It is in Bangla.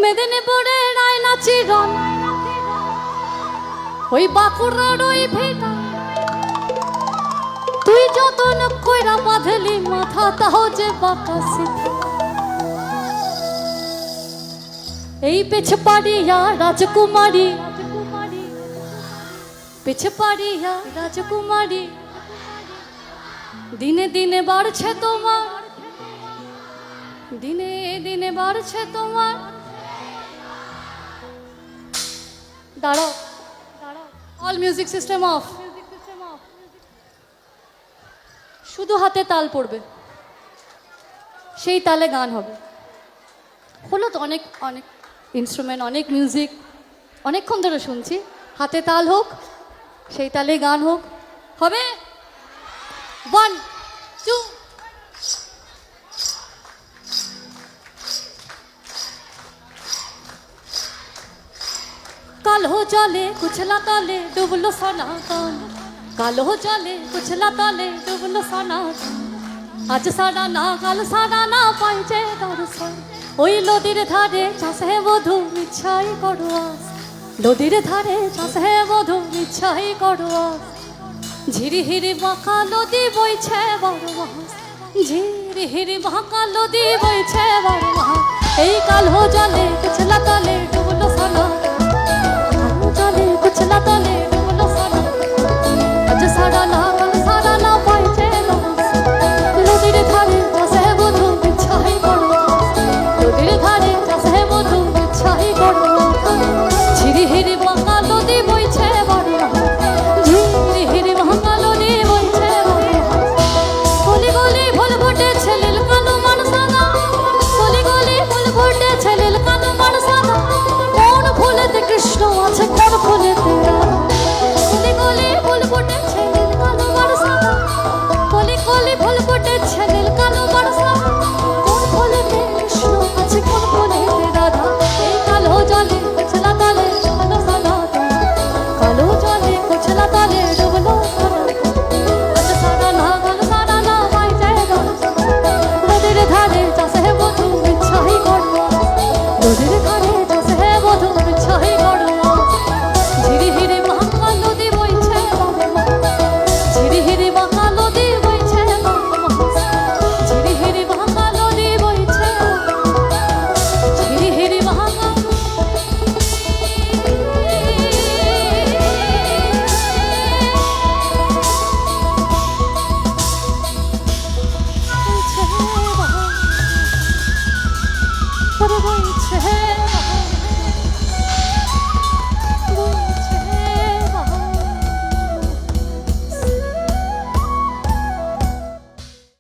মেদিনীপুরের আয়না চিরন ওই বাঁকুড়ার ওই ভেটা তুই যতন কইরা বাঁধলি মাথা তাও যে বাঁকা সিধা এই পেছে পাড়িয়া রাজকুমারী পেছে পাড়িয়া রাজকুমারী দিনে দিনে বাড়ছে তোমার দিনে দিনে বাড়ছে তোমার দাঁড়াও অল মিউজিক সিস্টেম অফ শুধু হাতে তাল পড়বে সেই তালে গান হবে হলো তো অনেক অনেক ইনস্ট্রুমেন্ট অনেক মিউজিক অনেকক্ষণ ধরে শুনছি হাতে তাল হোক সেই তালে গান হোক হবে 1 2 कालो जले कुचला ताले डुबलो सनातन कालो जले कुचला ताले डुबलो सनातन आज साड़ा ना काल साड़ा ना पाइजे दर्शन ओई नदीर धारे चाषे बधू इच्छाई करवास नदीर धारे चाषे बधू इच्छाई करवास झिरी हिरी बाঁকা नदी বইছে বড় মাছ ঝিরি হিরি বাঁকা নদী বইছে বড় মাছ এই কালো জলে কুচলা তালে ডুবলো সনাতন कुचला ताले